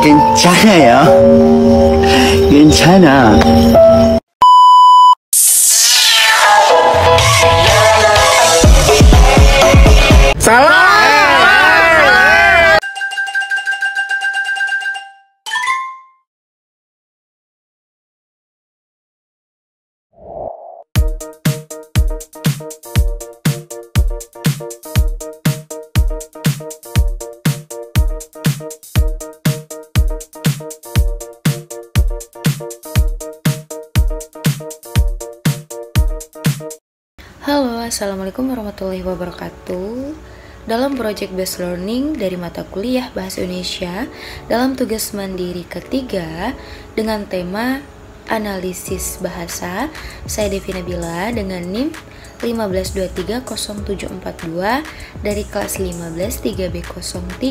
괜찮아요. 괜찮아. 사랑! Halo, assalamualaikum warahmatullahi wabarakatuh. Dalam project based learning dari mata kuliah Bahasa Indonesia dalam tugas mandiri ketiga dengan tema analisis bahasa, saya Devi Nabila dengan NIM 1523072 dari kelas 15 3B03.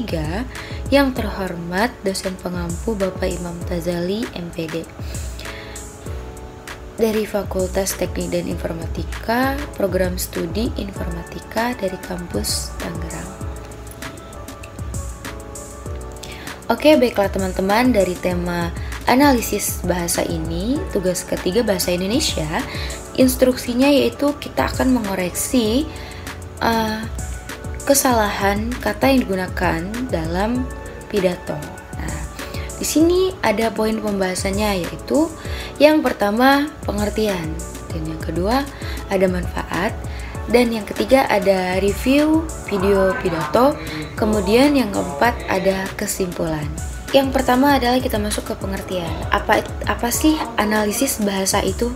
Yang terhormat dosen pengampu Bapak Imam Tazali MPD dari Fakultas Teknik dan Informatika, Program Studi Informatika dari kampus Tangerang. Oke, baiklah teman-teman, dari tema analisis bahasa ini, tugas ketiga bahasa Indonesia, instruksinya yaitu kita akan mengoreksi kesalahan kata yang digunakan dalam pidato. Nah, di sini ada poin pembahasannya, yaitu yang pertama pengertian, dan yang kedua ada manfaat, dan yang ketiga ada review video pidato, kemudian yang keempat ada kesimpulan. Yang pertama adalah kita masuk ke pengertian. Apa sih analisis bahasa itu?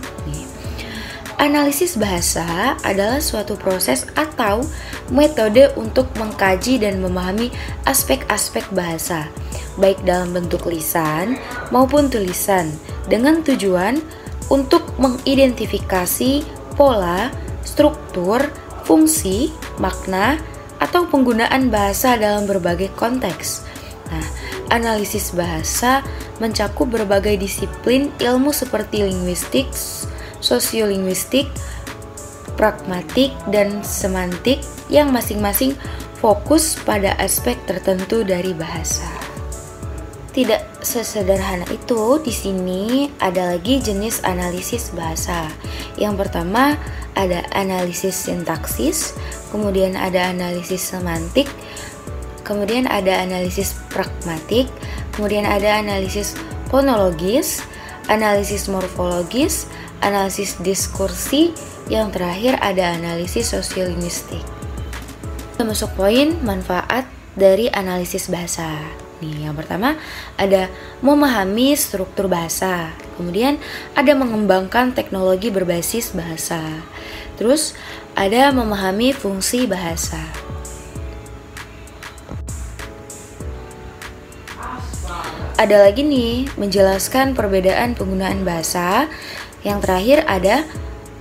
Analisis bahasa adalah suatu proses atau metode untuk mengkaji dan memahami aspek-aspek bahasa, baik dalam bentuk lisan maupun tulisan, dengan tujuan untuk mengidentifikasi pola, struktur, fungsi, makna, atau penggunaan bahasa dalam berbagai konteks. Nah, analisis bahasa mencakup berbagai disiplin ilmu seperti linguistik, sosiolinguistik, pragmatik, dan semantik yang masing-masing fokus pada aspek tertentu dari bahasa. Tidak sesederhana itu, di sini ada lagi jenis analisis bahasa. Yang pertama ada analisis sintaksis, kemudian ada analisis semantik, kemudian ada analisis pragmatik, kemudian ada analisis fonologis, analisis morfologis, analisis diskursi, yang terakhir ada analisis sosiolinguistik. Kita masuk poin manfaat dari analisis bahasa. Nih, yang pertama ada memahami struktur bahasa, kemudian ada mengembangkan teknologi berbasis bahasa, terus ada memahami fungsi bahasa. Ada lagi nih menjelaskan perbedaan penggunaan bahasa. Yang terakhir ada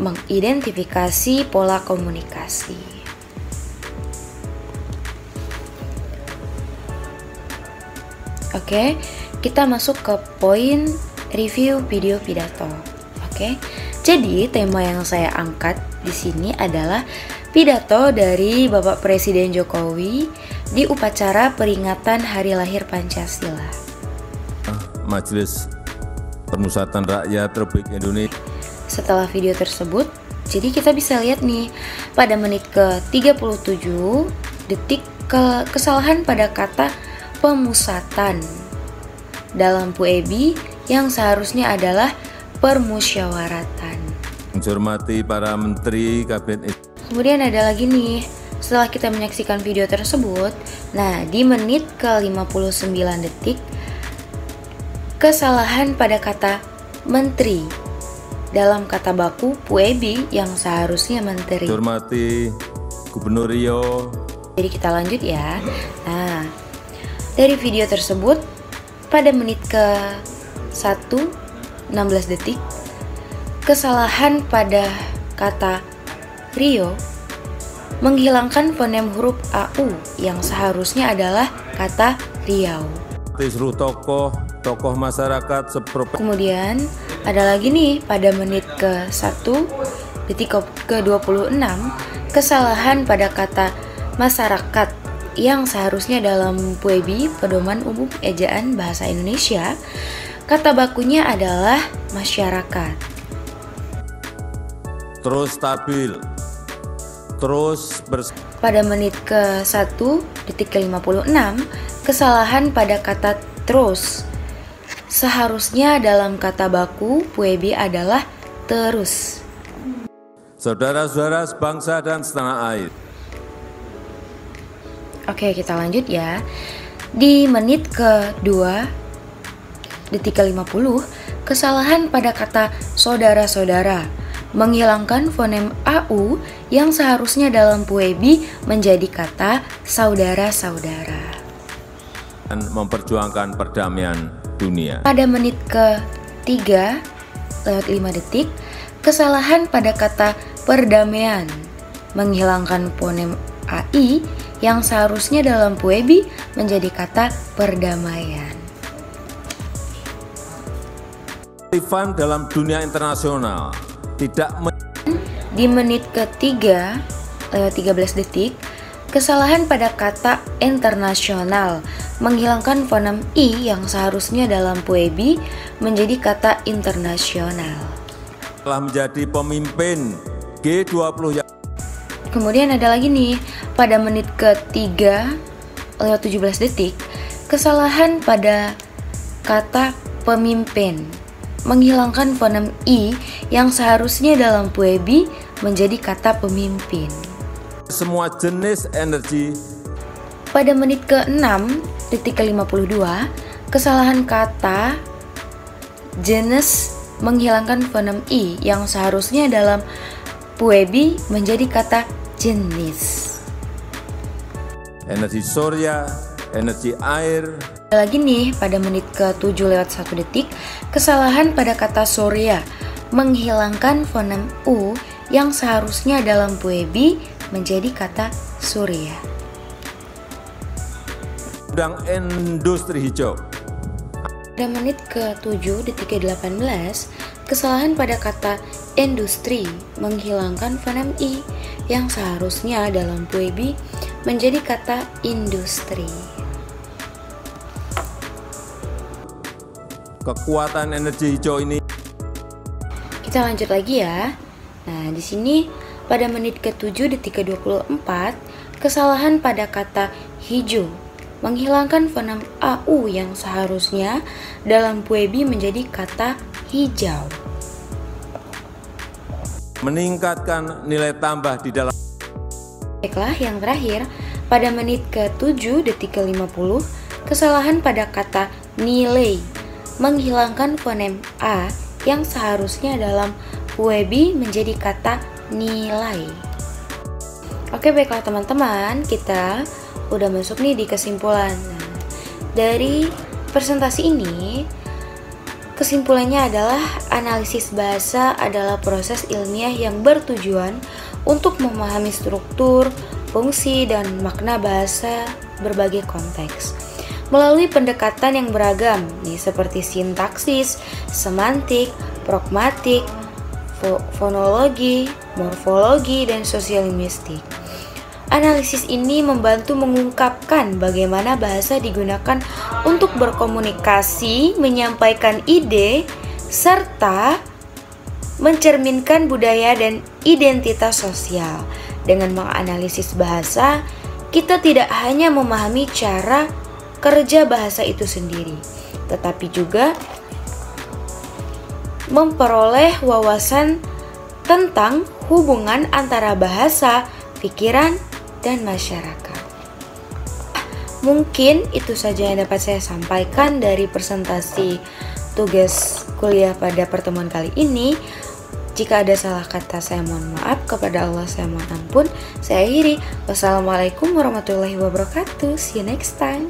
mengidentifikasi pola komunikasi. Oke, kita masuk ke poin review video pidato. Oke, jadi tema yang saya angkat di sini adalah pidato dari Bapak Presiden Jokowi di upacara peringatan Hari Lahir Pancasila. Majelis Permusatan Rakyat Republik Indonesia. Setelah video tersebut, jadi kita bisa lihat nih pada menit ke-37 detik kesalahan pada kata pemusatan dalam PUEBI yang seharusnya adalah permusyawaratan. Menghormati para menteri kabinet. Kemudian ada lagi nih, setelah kita menyaksikan video tersebut, nah di menit ke-59 detik kesalahan pada kata menteri dalam kata baku PUEBI yang seharusnya menteri. Menghormati Gubernur Riau. Jadi kita lanjut ya. Nah, dari video tersebut pada menit ke-1:16 detik kesalahan pada kata Rio menghilangkan fonem huruf AU yang seharusnya adalah kata Riau. Seluruh tokoh masyarakat seprovinsi. Kemudian ada lagi nih pada menit ke-1 detik ke-26 kesalahan pada kata masyarakat yang seharusnya dalam PUEB, Pedoman Umum Ejaan Bahasa Indonesia, kata bakunya adalah masyarakat. terus stabil, terus Pada menit ke-1 detik ke-56, kesalahan pada kata terus. Seharusnya dalam kata baku PUEB adalah terus. saudara-saudara sebangsa dan setanah air. Oke, kita lanjut ya. Di menit ke-2 detik ke-50, kesalahan pada kata saudara-saudara, menghilangkan fonem AU yang seharusnya dalam PUEB menjadi kata saudara-saudara. Dan memperjuangkan perdamaian dunia. Pada menit ke-3 lewat 5 detik, kesalahan pada kata perdamaian, menghilangkan fonem AI yang seharusnya dalam PUEB menjadi kata perdamaian. Kearifan dalam dunia internasional tidak Di menit ke-3 lewat 13 detik, kesalahan pada kata internasional, menghilangkan fonem I yang seharusnya dalam PUEB menjadi kata internasional. telah menjadi pemimpin G20 yang Kemudian ada lagi nih, pada menit ke-3 lewat 17 detik, kesalahan pada kata pemimpin, menghilangkan fonem I yang seharusnya dalam PUEB menjadi kata pemimpin. semua jenis energi. Pada menit ke-6 detik ke-52, kesalahan kata jenis menghilangkan fonem I yang seharusnya dalam PUEB menjadi kata jenis. Energi surya, energi air. Ada lagi nih, pada menit ke-7 lewat 1 detik, kesalahan pada kata surya, menghilangkan fonem U yang seharusnya dalam PUEB menjadi kata surya. Undang industri hijau. Pada menit ke-7 detik ke-18, kesalahan pada kata industri, menghilangkan fonem I yang seharusnya dalam PUEB menjadi kata industri. Kekuatan energi hijau ini Kita lanjut lagi ya. Nah, di sini pada menit ke-7 detik ke-24, kesalahan pada kata hijau, menghilangkan fonem AU yang seharusnya dalam PUEB menjadi kata hijau. meningkatkan nilai tambah di dalam Baiklah, yang terakhir, pada menit ke-7 detik ke-50, kesalahan pada kata nilai, menghilangkan fonem A yang seharusnya dalam PUEB menjadi kata nilai. Oke, baiklah teman-teman, kita udah masuk nih di kesimpulan. Nah, dari presentasi ini, kesimpulannya adalah analisis bahasa adalah proses ilmiah yang bertujuan untuk memahami struktur, fungsi, dan makna bahasa berbagai konteks melalui pendekatan yang beragam nih, seperti sintaksis, semantik, pragmatik, fonologi, morfologi, dan sosiolingvistik. Analisis ini membantu mengungkapkan bagaimana bahasa digunakan untuk berkomunikasi, menyampaikan ide, serta mencerminkan budaya dan identitas sosial. Dengan menganalisis bahasa, kita tidak hanya memahami cara kerja bahasa itu sendiri, tetapi juga memperoleh wawasan tentang hubungan antara bahasa, pikiran, dan masyarakat. Mungkin itu saja yang dapat saya sampaikan dari presentasi tugas kuliah pada pertemuan kali ini. Jika ada salah kata, saya mohon maaf. Kepada Allah saya mohon ampun. Saya akhiri. Wassalamualaikum warahmatullahi wabarakatuh. See you next time.